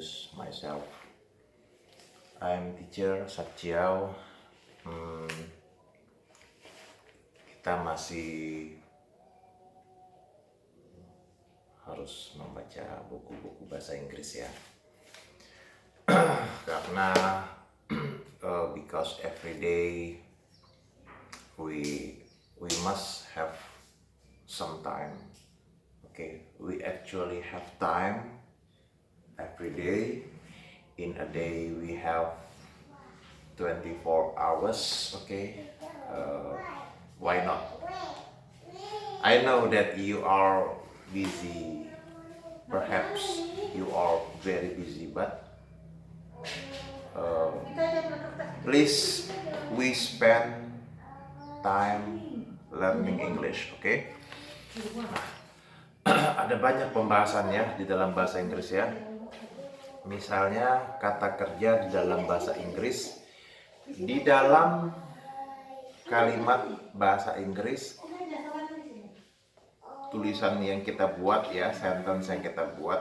introduce myself. I'm teacher Satjiao. Kita masih harus membaca buku-buku bahasa Inggris ya. Karena because every day we must have some time. Okay, we actually have time every day. In a day we have 24 hours. Okay, why not? I know that you are busy, perhaps you are very busy, but please, we spend time learning English. Okay. Ada banyak pembahasannya di dalam bahasa Inggris ya. Misalnya kata kerja di dalam bahasa Inggris, di dalam kalimat bahasa Inggris, tulisan yang kita buat ya, sentence yang kita buat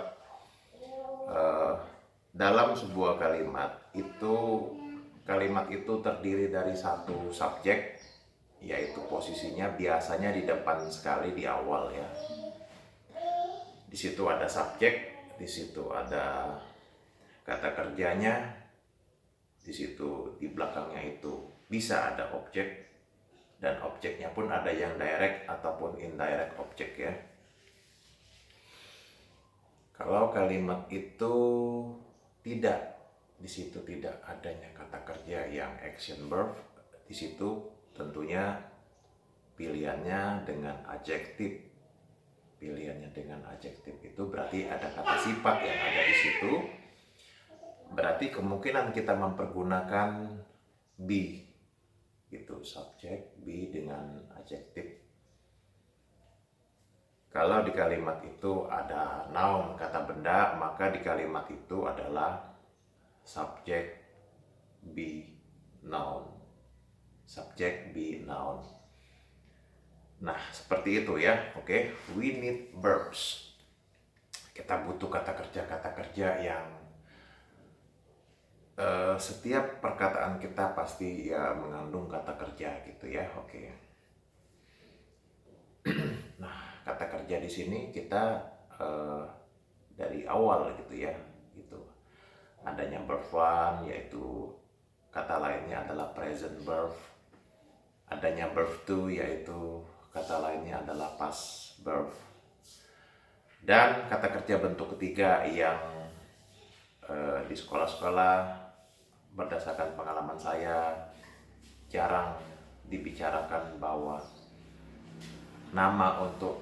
dalam sebuah kalimat itu terdiri dari satu subjek, yaitu posisinya biasanya di depan sekali di awal ya. Di situ ada subjek, di situ ada kata kerjanya, di situ di belakangnya itu bisa ada objek, dan objeknya pun ada yang direct ataupun indirect objek ya. Kalau kalimat itu di situ tidak adanya kata kerja yang action verb, di situ tentunya pilihannya dengan adjektif. Pilihannya dengan adjektif itu berarti ada kata sifat yang ada di situ. Berarti kemungkinan kita mempergunakan be, gitu, subjek be dengan adjektif. Kalau di kalimat itu ada noun, kata benda, maka di kalimat itu adalah subjek be noun. Subjek be noun. Nah, seperti itu ya. Oke, we need verbs. Kita butuh kata kerja yang setiap perkataan kita pasti ya mengandung kata kerja gitu ya. Oke. Nah, kata kerja di sini kita dari awal gitu ya. Gitu. Adanya verb one, yaitu kata lainnya adalah present verb. Adanya verb two, yaitu kata lainnya adalah past verb. Dan kata kerja bentuk ketiga yang di sekolah-sekolah berdasarkan pengalaman saya jarang dibicarakan bahwa nama untuk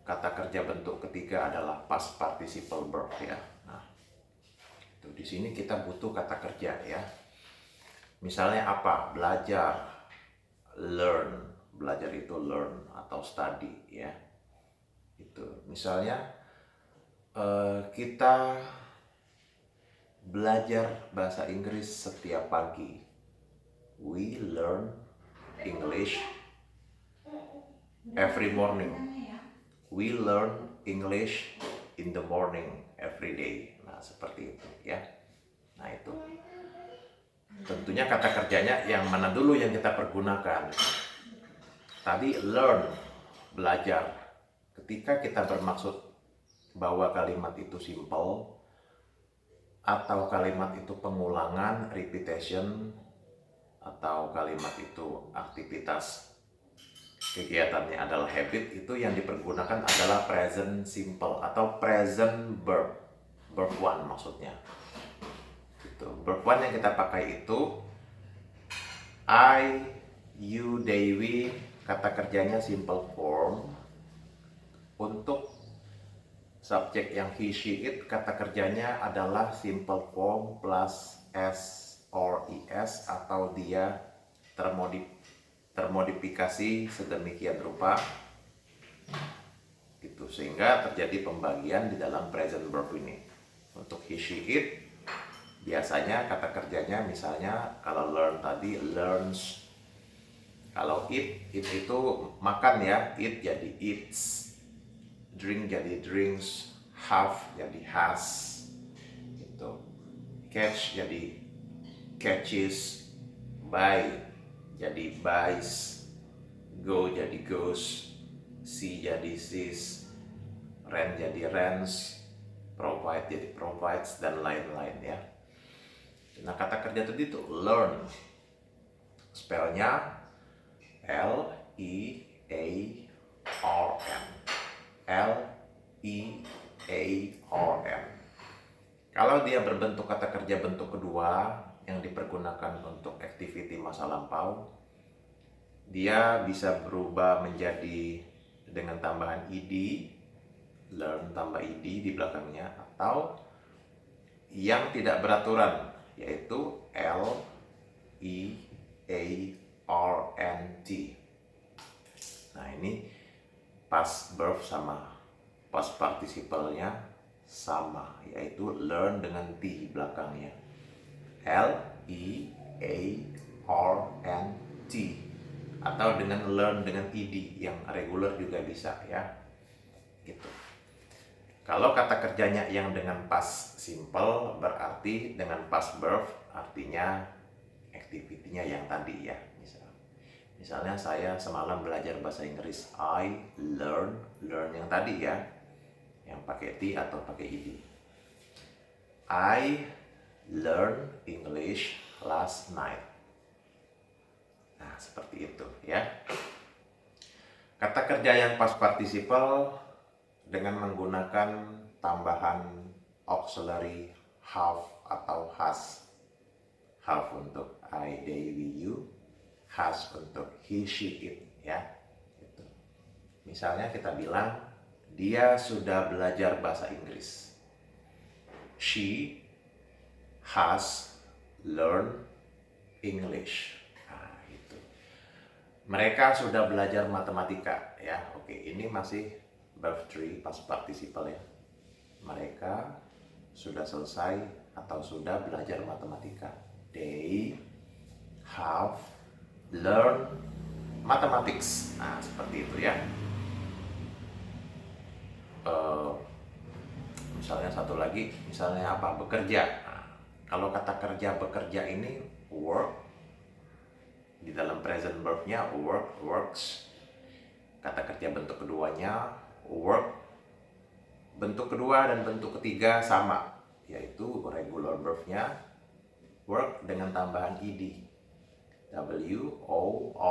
kata kerja bentuk ketiga adalah past participle verb ya. Nah, itu di sini kita butuh kata kerja ya. Misalnya apa? Belajar, learn. Belajar itu learn atau study ya. Itu misalnya kita belajar bahasa Inggris setiap pagi. We learn English every morning. We learn English in the morning every day. Nah, seperti itu ya. Nah, itu tentunya kata kerjanya yang mana dulu yang kita pergunakan. Tadi learn, belajar. Ketika kita bermaksud bahwa kalimat itu simple atau kalimat itu pengulangan, repetition, atau kalimat itu aktivitas kegiatannya adalah habit, itu yang dipergunakan adalah present simple atau present verb. Verb one maksudnya. Gitu. Verb one yang kita pakai itu I, you, they, we. Kata kerjanya simple form. Untuk subjek yang he, she, it, kata kerjanya adalah simple form plus s or es, atau dia termodifikasi sedemikian rupa gitu, sehingga terjadi pembagian di dalam present verb ini. Untuk he, she, it biasanya kata kerjanya misalnya kalau learn tadi learns. Kalau eat itu makan ya, eat jadi eats, drink jadi drinks, have jadi has. catch jadi catches, buy jadi buys, go jadi goes, see jadi sees, rent jadi rents, provide jadi provides, dan lain-lain ya. Nah, kata kerja tadi itu learn, spellnya L-E-A-R-N, L-E-A-R-N. Kalau dia berbentuk kata kerja bentuk kedua yang dipergunakan untuk activity masa lampau, dia bisa berubah menjadi dengan tambahan ed, learn tambah ed di belakangnya, atau yang tidak beraturan, yaitu L-E-A-R-N-T. Nah, ini past verb sama past participalnya sama, yaitu learn dengan T di belakangnya, L-E-A-R-N-T, atau dengan learn dengan ed yang regular juga bisa ya, gitu. Kalau kata kerjanya yang dengan past simple berarti dengan past verb, artinya activity-nya yang tadi ya. Misalnya saya semalam belajar bahasa Inggris, I learn yang tadi ya, yang pakai T atau pakai ed. I learn English last night. Nah, seperti itu ya. Kata kerja yang past participle dengan menggunakan tambahan auxiliary have atau has. Have untuk I, they, we, you, has untuk he, she, it ya. Gitu. Misalnya kita bilang dia sudah belajar bahasa Inggris. She has learned English. Nah, itu. Mereka sudah belajar matematika ya. Oke, ini masih verb 3 past participle ya. Mereka sudah selesai atau sudah belajar matematika. They have learned mathematics. Nah, seperti itu ya. Misalnya satu lagi, misalnya apa? Bekerja. Nah, kalau kata kerja bekerja ini work, di dalam present verbnya work, works. Kata kerja bentuk keduanya work. Bentuk kedua dan bentuk ketiga sama, yaitu regular verbnya work dengan tambahan ed, W-O-R-K-E-D,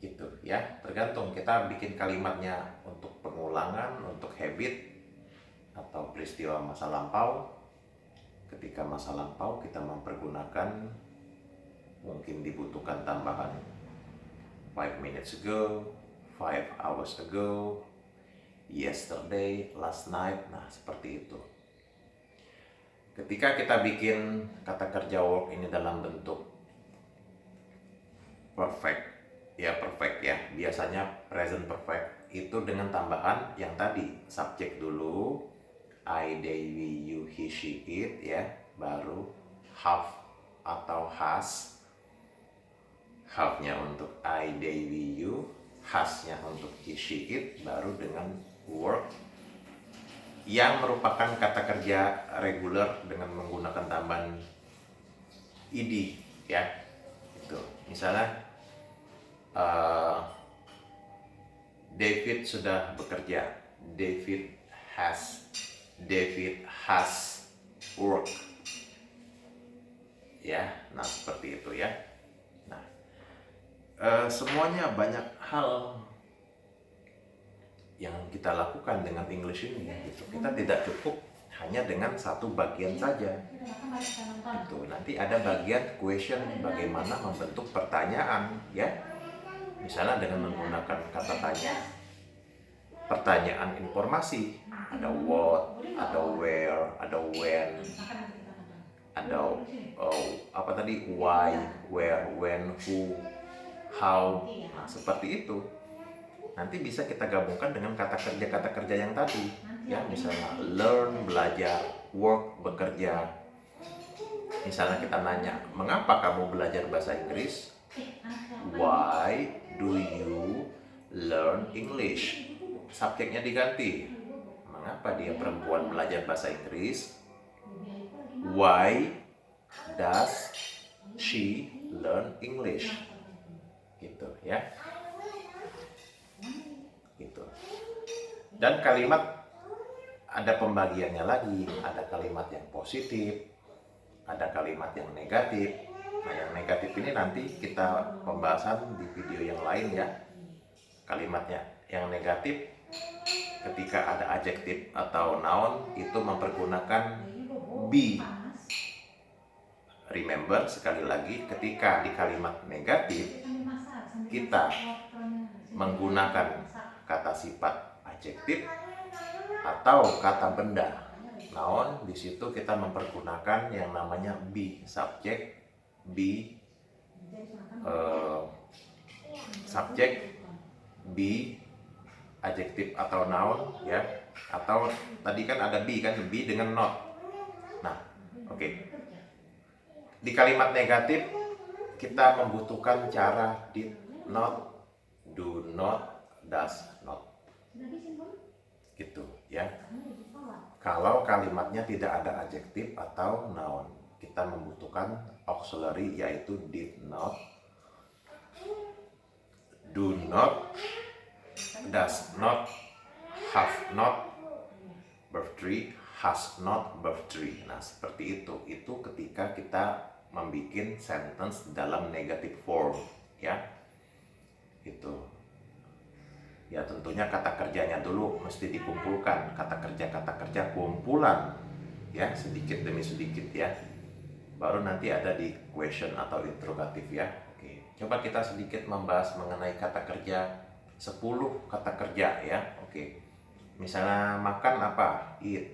gitu ya. Tergantung kita bikin kalimatnya untuk pengulangan, untuk habit, atau peristiwa masa lampau. Ketika masa lampau kita mempergunakan, mungkin dibutuhkan tambahan 5 minutes ago, 5 hours ago, yesterday, last night. Nah, seperti itu. Ketika kita bikin kata kerja work ini dalam bentuk perfect ya, biasanya present perfect itu dengan tambahan yang tadi, subjek dulu, I, they, we, you, he, she, it ya, baru have atau has. Have-nya untuk I, they, we, you, has-nya untuk he, she, it, baru dengan work yang merupakan kata kerja reguler dengan menggunakan tambahan ed ya. Itu misalnya David sudah bekerja, David has work ya. Nah, seperti itu ya. Nah, semuanya banyak hal yang kita lakukan dengan English ini gitu. Kita tidak cukup hanya dengan satu bagian saja gitu. Nanti ada bagian question, bagaimana membentuk pertanyaan ya. Misalnya dengan menggunakan kata tanya, pertanyaan informasi, ada what, ada where, ada when, ada apa tadi, why, where, when, who, how. Nah, seperti itu. Nanti bisa kita gabungkan dengan kata kerja yang tadi ya. Misalnya learn, belajar, work, bekerja. Misalnya kita nanya, mengapa kamu belajar bahasa Inggris? Why do you learn English? Subjeknya diganti, mengapa dia perempuan belajar bahasa Inggris? Why does she learn English? Gitu ya. Gitu. Dan kalimat ada pembagiannya lagi, ada kalimat yang positif, ada kalimat yang negatif. Nah, yang negatif ini nanti kita pembahasan di video yang lain ya. Kalimatnya yang negatif ketika ada adjektif atau noun itu mempergunakan be. Remember, sekali lagi, ketika di kalimat negatif kita menggunakan kata sifat adjektif atau kata benda noun, di situ kita mempergunakan yang namanya be, subjek, be, be, adjektif atau noun ya. Atau tadi kan ada be kan, be dengan not. Nah, oke. Di kalimat negatif kita membutuhkan cara did not, do not, does not. Gitu ya. Kalau kalimatnya tidak ada adjektif atau noun, kita membutuhkan auxiliary yaitu did not, do not, does not, have not, verb 3, has not, verb 3. Nah, seperti itu. Itu ketika kita membuat sentence dalam negative form ya. Itu. Ya tentunya kata kerjanya dulu mesti dikumpulkan. Kata kerja kumpulan ya, sedikit demi sedikit ya. Baru nanti ada di question atau interrogatif ya. Oke. Coba kita sedikit membahas mengenai kata kerja, 10 kata kerja ya. Oke. Misalnya makan apa? Eat.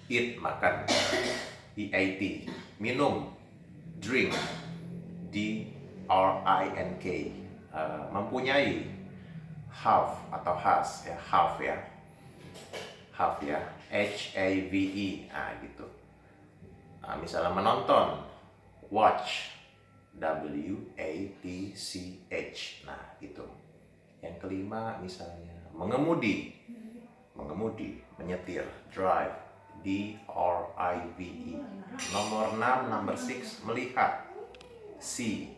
Eat, makan. EAT. Minum. Drink. DRINK. Mempunyai. Have atau has ya, have ya. Have ya. HAVE. Nah, gitu. Nah, misalnya menonton. Watch. WATCH. Nah, gitu. Yang kelima misalnya mengemudi. Mengemudi, menyetir, drive, DRIVE. Nomor 6, number 6, melihat, CSEE.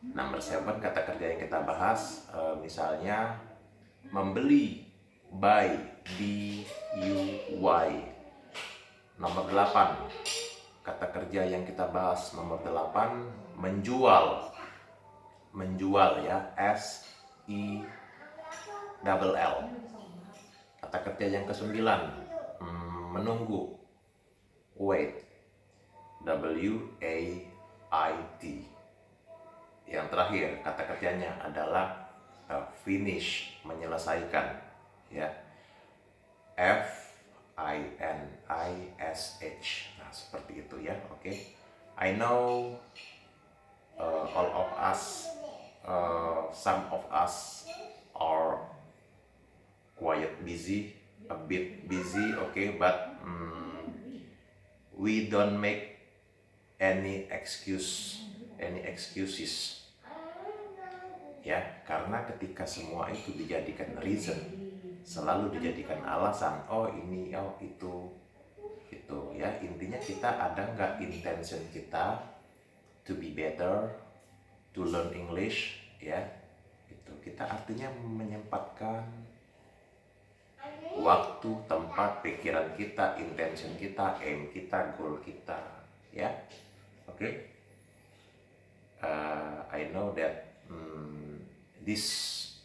Number 7, kata kerja yang kita bahas, misalnya membeli, buy, BUY. Nomor 8, kata kerja yang kita bahas, nomor 8, menjual. Menjual ya, SELL. Kata kerja yang ke-9, menunggu, wait, WAIT. Yang terakhir kata kerjanya adalah finish, menyelesaikan ya, FINISH. Nah, seperti itu ya. Oke. I know all of us, some of us are quite busy, a bit busy, okay, but we don't make any excuses ya, karena ketika semua itu dijadikan reason, selalu dijadikan alasan, oh ini, oh itu ya. Intinya kita ada nggak intention kita to be better, to learn English ya. Itu kita artinya menyempatkan waktu, tempat, pikiran kita, intention kita, aim kita, goal kita ya. Oke. I know that this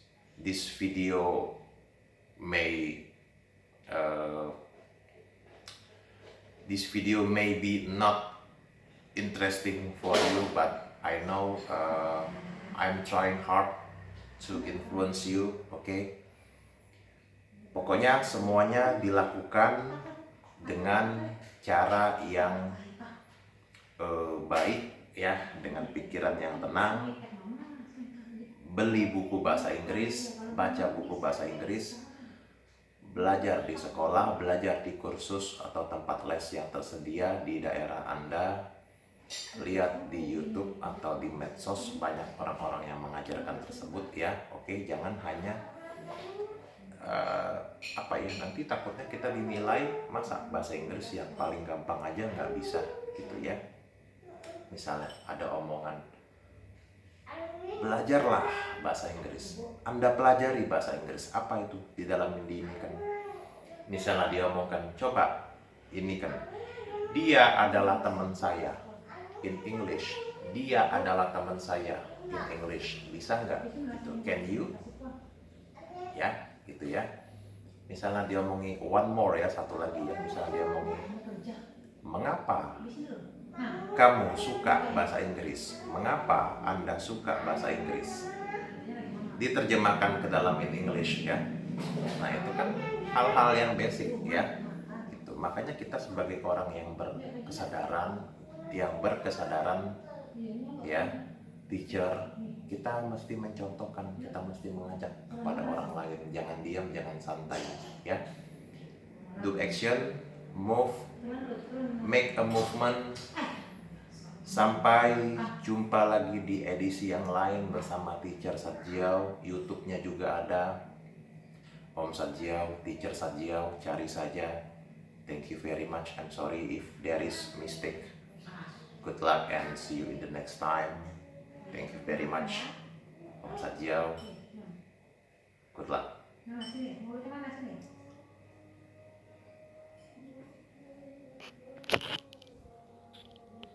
video may be not interesting for you, but I know I'm trying hard to influence you. Okay. Pokoknya semuanya dilakukan dengan cara yang baik ya, dengan pikiran yang tenang. Beli buku bahasa Inggris, baca buku bahasa Inggris, belajar di sekolah, belajar di kursus atau tempat les yang tersedia di daerah Anda. Lihat di YouTube atau di medsos, banyak orang-orang yang mengajarkan tersebut ya. Oke, jangan hanya eh, apa ya, nanti takutnya kita dinilai masa bahasa Inggris yang paling gampang aja nggak bisa gitu ya. Misalnya ada omongan, belajarlah bahasa Inggris, Anda pelajari bahasa Inggris, apa itu di dalam ini kan. Misalnya dia omongkan, coba ini kan, dia adalah teman saya in English, dia adalah teman saya in English, bisa nggak gitu, can you, ya gitu ya. Misalnya dia omongin one more ya, satu lagi ya, misalnya dia omongin, mengapa kamu suka bahasa Inggris, mengapa Anda suka bahasa Inggris, diterjemahkan ke dalam in English ya. Nah itu kan hal-hal yang basic ya gitu. Makanya kita sebagai orang yang berkesadaran ya, teacher, kita mesti mencontohkan, kita mesti mengajak kepada orang lain, jangan diam, jangan santai ya. Do action, move, make a movement. Sampai jumpa lagi di edisi yang lain bersama Teacher Satjiao. YouTube-nya juga ada, Om Satjiao, Teacher Satjiao, cari saja. Thank you very much. I'm sorry if there is mistake. Good luck and see you in the next time. Thank you very much, Om Satjiao. Good luck.